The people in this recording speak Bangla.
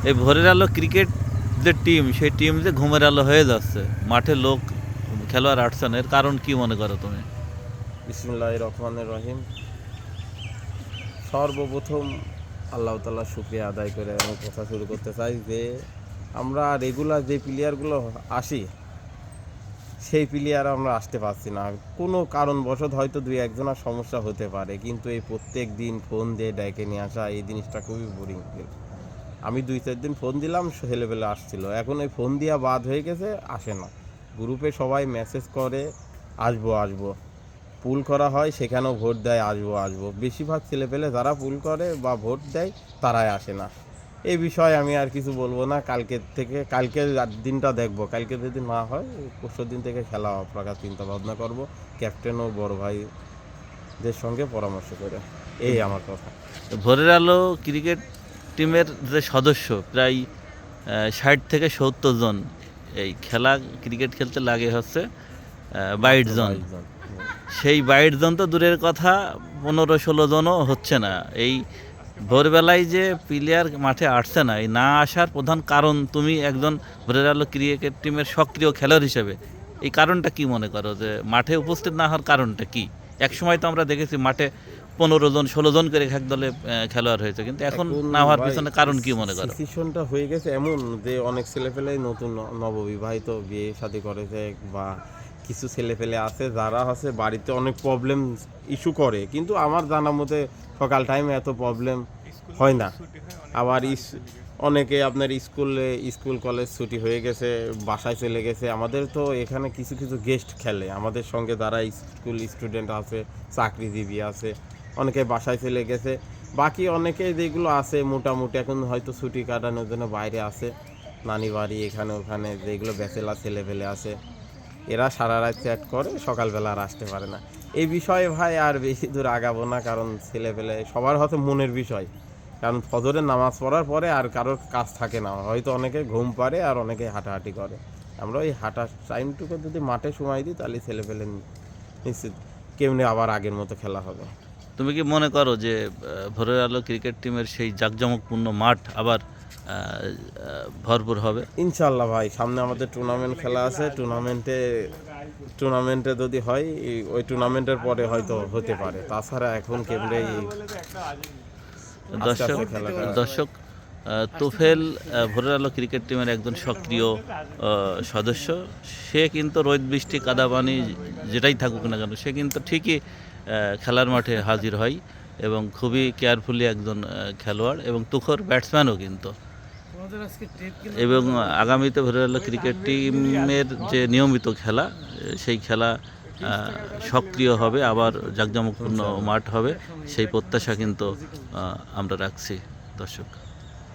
এই ভোরের আলো ক্রিকেট যে টিম, সেই টিম যে ঘুমের আলো হয়ে যাচ্ছে, মাঠে লোক খেলোয়াড় আসছে না, এর কারণ কি মনে করো তুমি? বিসমিল্লাহির রহমানির রহিম। সর্বপ্রথম আল্লাহ তাআলার শুকরিয়া আদায় করে আমি কথা শুরু করতে চাই যে আমরা রেগুলার যে প্লেয়ারগুলো আসি সেই প্লেয়ার আমরা আসতে পারছি না। কোনো কারণবশত হয়তো দুই একজনের সমস্যা হতে পারে, কিন্তু এই প্রত্যেক দিন ফোন দিয়ে ডেকে নিয়ে আসা এই জিনিসটা খুবই বোরিং। আমি 2-4 দিন ফোন দিলাম, ছেলেবেলে আসছিল, এখন এই ফোন দেওয়া বাদ হয়ে গেছে, আসে না। গ্রুপে সবাই মেসেজ করে আসবো আসবো, পুল করা হয় সেখানেও ভোট দেয় আসবো আসবো। বেশিরভাগ ছেলেপেলে যারা পুল করে বা ভোট দেয় তারাই আসে না। এই বিষয়ে আমি আর কিছু বলবো না। কালকে দিনটা দেখবো, কালকে যদি না হয় পরশু দিন থেকে খেলা রাখার চিন্তা ভাবনা করবো, ক্যাপ্টেন ও বড় ভাইদের সঙ্গে পরামর্শ করে। এই আমার কথা। ভোরের আলো ক্রিকেট টিমের যে সদস্য প্রায় 60 থেকে 70 জন, এই ক্রিকেট খেলতে লাগে হচ্ছে 22 জন। 22 জন। সেই 22 জন তো দূরের কথা, 15-16 জনও হচ্ছে না। এই ভোরবেলায় যে প্লেয়ার মাঠে আসছে না, এই না আসার প্রধান কারণ, তুমি একজন ভোরের আলো ক্রিকেট টিমের সক্রিয় খেলোয়াড় হিসেবে এই কারণটা কি মনে করো, যে মাঠে উপস্থিত না হওয়ার কারণটা কি? এক সময় তো আমরা দেখেছি মাঠে 15 জন 16 জন করে এক দলে খেলোয়াড় হয়েছে, কিন্তু এখন না হওয়ার পিছনে কারণ কি মনে করো? সিচুয়েশনটা হয়ে গেছে এমন যে অনেক ছেলেপেলে নতুন নববিবাহিত বিয়ে শাদী করেছে, বা কিছু ছেলেপেলে আছে যারা আছে বাড়িতে অনেক প্রবলেম ইস্যু করে, কিন্তু আমার জানা মতে সকাল টাইমে এত প্রবলেম হয় না। আবার অনেকে আপনার স্কুল কলেজ ছুটি হয়ে গেছে, বাসায় চলে গেছে। আমাদের তো এখানে কিছু কিছু গেস্ট খেলে আমাদের সঙ্গে, যারা স্কুল স্টুডেন্ট আছে, চাকরিজীবী আছে, অনেকে বাসায় চলে গেছে। বাকি অনেকে যেগুলো আছে মোটামুটি এখন হয়তো ছুটি কাটানোর জন্য বাইরে আছে, নানি বাড়ি এখানে ওখানে, যেগুলো ব্যাচেলার ছেলেপেলে আছে, এরা সারা রাত চ্যাট করে, সকালবেলা আর আসতে পারে না। এই বিষয়ে ভাই আর বেশি দূর আগাবো না, কারণ ছেলেপেলে সবার হয়তো মনের বিষয়। কারণ ফজরের নামাজ পড়ার পরে আর কারোর কাজ থাকে না, হয়তো অনেকে ঘুম পারে আর অনেকে হাঁটাহাঁটি করে। আমরা ওই হাঁটার টাইমটুকু যদি মাঠে সময় দিই, তাহলে ছেলেপেলে নিশ্চিত কেমনি আবার আগের মতো খেলা হবে। তুমি কি মনে করো যে ভোরের আলো ক্রিকেট টিমের সেই জাঁকজমকপূর্ণ মাঠ আবার ভরপুর হবে? ইনশাল্লাহ ভাই, সামনে আমাদের টুর্নামেন্ট খেলা আছে। টুর্নামেন্টে যদি হয়, ওই টুর্নামেন্টের পরে হয়তো হতে পারে। তাছাড়া এখন কেমনে আস্তে দর্শক আস্তে খেলাটা। দর্শক তুফেল ভোরের আলো ক্রিকেট টিমের একজন সক্রিয় সদস্য। সে কিন্তু রোদ বৃষ্টি কাদা পানি যেটাই থাকুক না কেন, সে কিন্তু ঠিকই খেলার মাঠে হাজির হয় এবং খুবই কেয়ারফুলি একজন খেলোয়াড় এবং তুখোর ব্যাটসম্যানও কিন্তু। এবং আগামীতে ভোরের আলো ক্রিকেট টিমের যে নিয়মিত খেলা, সেই খেলা সক্রিয় হবে, আবার জাঁকজমকপূর্ণ মাঠ হবে, সেই প্রত্যাশা কিন্তু আমরা রাখছি দর্শক।